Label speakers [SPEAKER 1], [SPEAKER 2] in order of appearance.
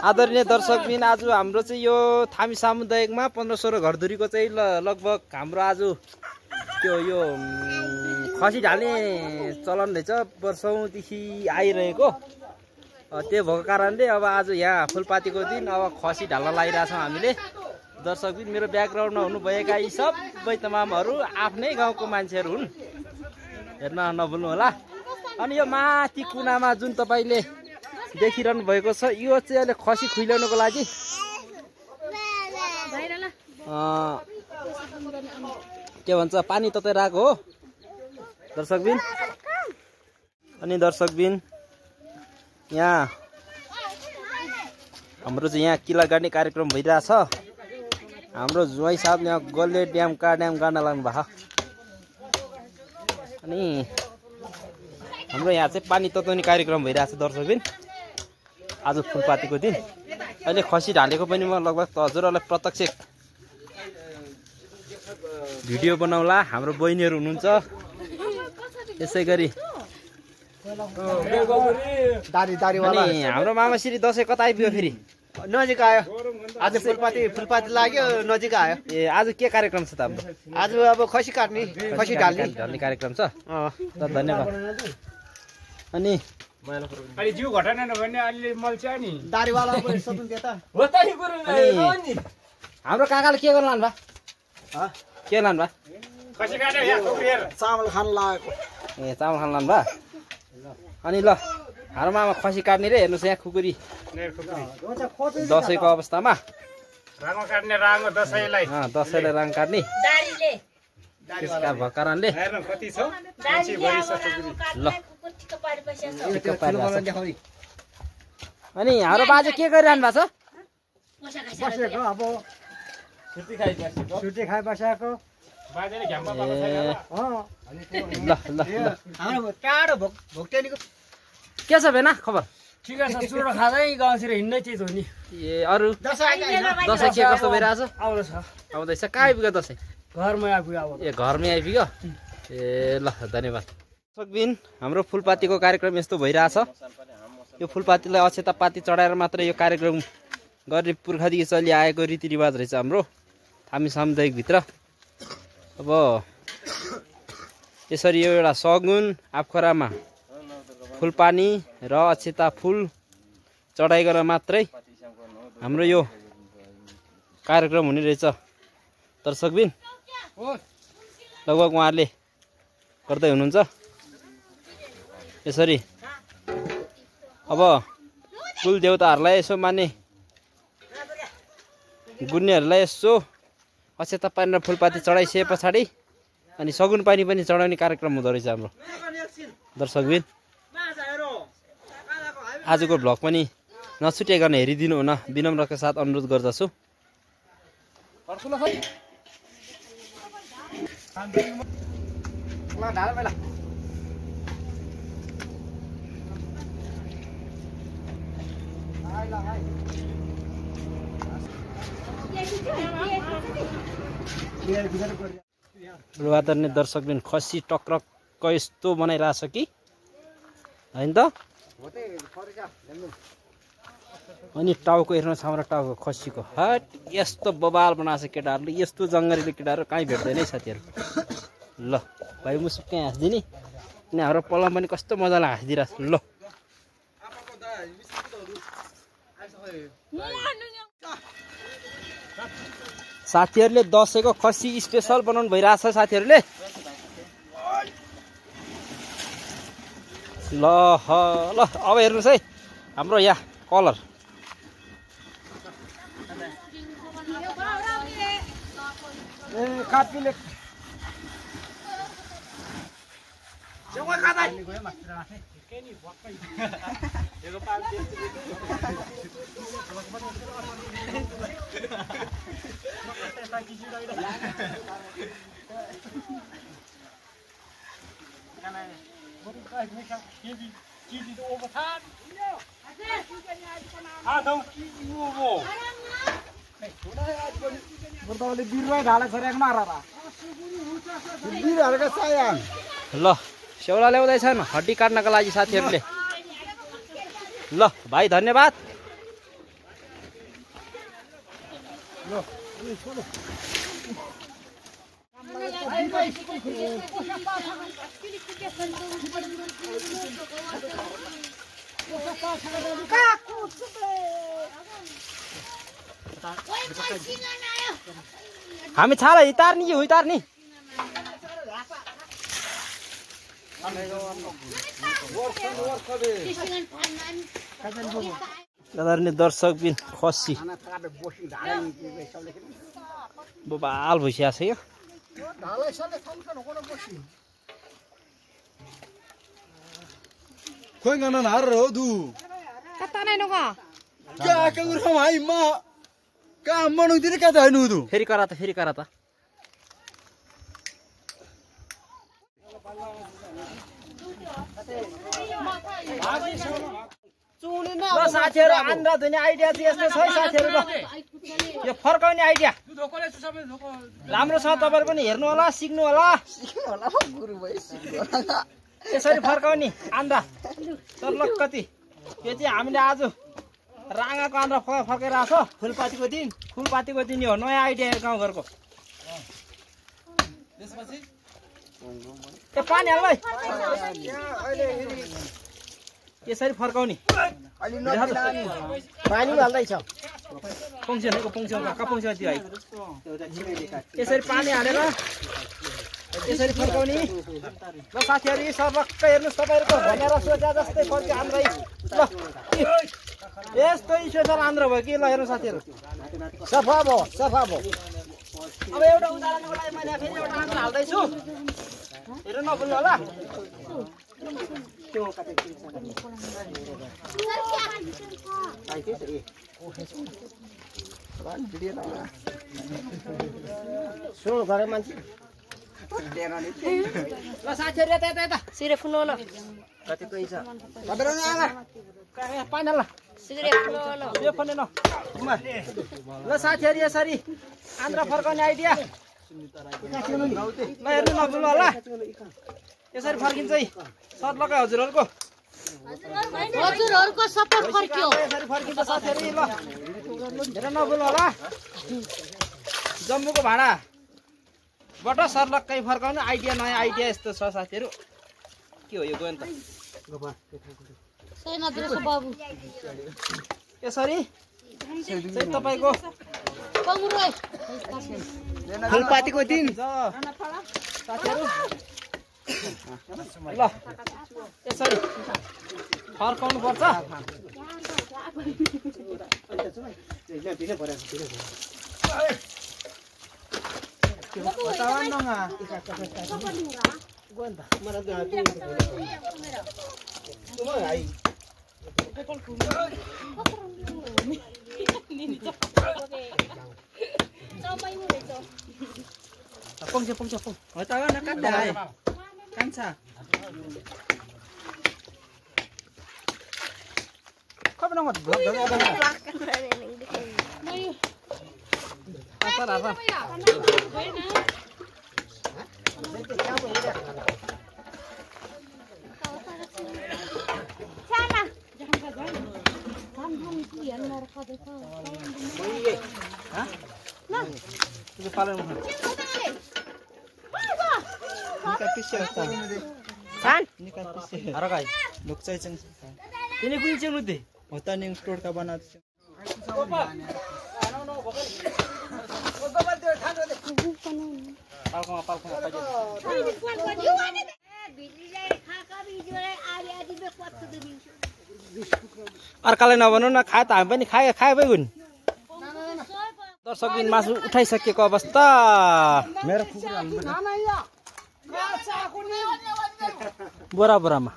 [SPEAKER 1] आदरणीय दर्शकबिन आज हाम्रो चाहिँ यो थामी सामुदायिकमा 15-16 घरधुरीको चाहिँ लगभग हाम्रो आज त्यो यो खसी ढाल्ने चलन रहेछ वर्षौंदेखि आइरहेको। त्यो भएको कारणले अब आज यहाँ फुलपातीको दिन अब खसी ढाल्न लागिरहेछौँ हामीले। दर्शकबिन मेरो ब्याकग्राउन्डमा हुनुभएका यी सबै तमामहरू आफ्नै गाउँको मान्छेहरू हुन्, हेर्न नभुल्नु होला। अनि यो माथि कुनामा जुन तपाईले देखिरहनु भएको छ यो चाहिँ अहिले खसी खुइलाउनको लागि के भन्छ पानी तताइरहेको हो दर्शकबिन। अनि दर्शकबिन यहाँ हाम्रो चाहिँ यहाँ किला गाड्ने कार्यक्रम भइरहेछ। हाम्रो जुवाई साहबले यहाँ गल्ले ड्याम गाड्न लाग्नु भएको। अनि हाम्रो यहाँ चाहिँ पानी तताउने कार्यक्रम भइरहेछ दर्शकबिन आज फुलपातीको दिन। अहिले खसी ढालेको पनि म लगभग हजुरहरूलाई प्रत्यक्ष भिडियो बनाउला। हाम्रो बहिनीहरू हुनुहुन्छ, त्यसै गरी हाम्रो मामाश्री दसैँ कता आइपुग्यो फेरि?
[SPEAKER 2] नजिक आयो आज फुलपाती लाग्यो, नजिक आयो।
[SPEAKER 1] ए आज के कार्यक्रम छ त हाम्रो?
[SPEAKER 2] आज अब खसी काट्ने खसी ढाल्ने
[SPEAKER 1] कार्यक्रम छ। धन्यवाद। अनि
[SPEAKER 3] अलि जिउ घटाएन भने अलि मल्छ नि
[SPEAKER 2] दारीवाला सोध्नु त्यता
[SPEAKER 3] हो त नि गुरु नि।
[SPEAKER 1] हाम्रो काकाले के गर्न लानु भयो? के लानु भयो?
[SPEAKER 3] खसी काट्यो यहाँ खुकुरेर
[SPEAKER 2] चामल खान लागेको।
[SPEAKER 1] ए चामल खान लानु भयो। अनि ल हाम्रो मामा खसी काट्ने रे, हेर्नुहोस् यहाँ खुकुरी दसैँको अवस्थामा
[SPEAKER 3] राङो काट्ने राङो दसैँलाई
[SPEAKER 1] दसैँलाई राङ काट्ने त्यसका भएको कारणले
[SPEAKER 3] कति छ मान्छे भरिसक्यो खुकुरी।
[SPEAKER 1] ल अनि हाम्रो बाजे के गरिरहनु भएको छ?
[SPEAKER 2] बसेको अब छुट्टी खाइ बसेको
[SPEAKER 3] बाजेले घ्याम्पा पाएको छैन।
[SPEAKER 1] ल ल ल
[SPEAKER 2] हाम्रो टाढो भोक्टेनीको
[SPEAKER 1] के छ भेना खबर?
[SPEAKER 3] ठिकै छ, चुरो खाँदै गाउँतिर हिँड्ने चिज हो नि।
[SPEAKER 1] ए अरू
[SPEAKER 2] दसैँ
[SPEAKER 1] दसैँ के कस्तो भइरहेछ?
[SPEAKER 3] आउँदैछ
[SPEAKER 1] आउँदैछ। कहाँ आइपुग्यो दसैँ?
[SPEAKER 3] घरमै आइपुग्यो अब।
[SPEAKER 1] ए घरमै आइपुग्यो। ए ल धन्यवाद। दर्शकबिन हाम्रो फुलपातीको कार्यक्रम यस्तो भइरहेछ। यो फुलपातीलाई अक्षतापाती चढाएर मात्र यो कार्यक्रम गर्ने पुर्खादेखि चलिआएको रीतिरिवाज रहेछ हाम्रो थामी सामुदायिकभित्र। अब यसरी यो एउटा सगुन आफखरामा फुलपानी र अक्षता फुल चढाइकन मात्रै हाम्रो यो कार्यक्रम हुने रहेछ दर्शकबिन। लगभग उहाँहरूले गर्दै हुनुहुन्छ यसरी। अब कुल देवताहरूलाई यसो माने गुन्नेहरूलाई यसो अक्षता पानी र फुलपाती चढाइसके पछाडि अनि सगुन पानी पनि चढाउने कार्यक्रम हुँदो रहेछ हाम्रो दर्शकबिन। आजको भ्लग पनि नछुट्याइकन हेरिदिनु हुन विनम्रका साथ अनुरोध गर्दछु। आदरणीय दर्शकबिन खसी टक्रक्क यस्तो बनाइरहेछ कि होइन त। अनि टाउको हेर्नुहोस् हाम्रो टाउको खसीको हट यस्तो बबाल बनाएको छ केटाहरूले। यस्तो जङ्गलीले केटाहरू कहीँ भेट्दैन है साथीहरू। ल भाइ मुसुक्कै हाँस्दिने अनि हाम्रो पलम पनि कस्तो मजाले हाँसिदिरहेको छ। ल साथीहरूले दसैँको खसी स्पेसल बनाउनु भइरहेछ साथीहरूले। ल ल अब हेर्नुहोस् है हाम्रो यहाँ कलर ल सेउला ल्याउँदैछन् हड्डी काट्नका लागि साथीहरूले। ल भाइ धन्यवाद। हामी छाला हितार्नी कि हुइतार्नी आदरणीय दर्शकबिन खसी बबाल भइसकेको छ यो
[SPEAKER 4] खोइ गन हार हो दु
[SPEAKER 5] कता नै नगा
[SPEAKER 4] क्या के उरम हाइ म का मनु दिने का हैनु दु
[SPEAKER 1] फेरि करा त ल साथीहरु आन्द्रा धुने आइडिया चाहिँ यस्तो छ साथीहरु ल यो फर्काउने आइडिया राम्रो छ तपाईहरु पनि हेर्नु होला सिक्नु होला
[SPEAKER 4] गुरु भाइ
[SPEAKER 1] यसरी फर्काउने आन्द्रा सर्लक्कति यो चाहिँ हामीले आज राँगाको आन्द्रा फर्काइरहेको छ फुलपातीको दिन यो नयाँ आइडिया गाउँघरको त्यसपछि ए पानी हाल्लै यसरी फर्काउने
[SPEAKER 2] पानी हाल्दैछ
[SPEAKER 1] पोङ्सियो त्यो है यसरी पानी हालेर यसरी फर्काउने ल साथीहरु यो सर्लक्क हेर्नुस् तपाईहरुको भनेर सोचे जस्तै फर्क्यो आन्द्रै ल यस्तै स्पेशल आन्द्रा भयो कि ल हेर्नु साथीहरु
[SPEAKER 2] सफा भयो
[SPEAKER 1] अब एउटा उदाहरणको लागि मैले फेरि एउटा आन्द्रा हाल्दैछु हेर्नु नभुल्नु होला
[SPEAKER 2] सुन घरे मान्छे
[SPEAKER 1] ल साथीहरु यता
[SPEAKER 5] सिरे फुलोलो
[SPEAKER 2] कति पैसा
[SPEAKER 1] पानी हाल्ला
[SPEAKER 5] सिरे फुलोलो
[SPEAKER 1] यो पनि न ल साथीहरु यसरी आन्द्रा फर्काउने आइडिया ल हेर्नु नभुल्नु होला यसरी फर्किन्छ है सर्लक्क
[SPEAKER 5] हजुरहरुको सपोर्ट फर्क्यो
[SPEAKER 1] यसरी फर्किन्छ साथीहरु ल हेर्नु नभुल्नु होला जम्बुको भाँडाबाट सर्लक्कै फर्काउने आइडिया नयाँ आइडिया यस्तो छ साथीहरु के हो यो गयो नि त
[SPEAKER 5] सेना दिएको बाबु
[SPEAKER 1] यसरी चाहिँ तपाईको
[SPEAKER 5] पंगुरो
[SPEAKER 2] फुलपातीको दिन
[SPEAKER 1] साथीहरु ल यसरी फर्काउनु पर्छ Pong. Hỏi tao nó cắt đài. Cắn sao? Có bên ngoài được đâu đâu. Apa apa?
[SPEAKER 5] Sana.
[SPEAKER 1] Hah? Nah. Itu paling mahal.
[SPEAKER 2] San?
[SPEAKER 1] Ara kai. Lukcai chang. Ini kuning chang lu deh.
[SPEAKER 4] होता नहीं store का बना
[SPEAKER 1] अर्कालाई नभनौ न खाए त हामी पनि खाए भइ गुन दर्शकबिन मासु उठाइसकेको अवस्था
[SPEAKER 4] मेरो
[SPEAKER 1] बोरामा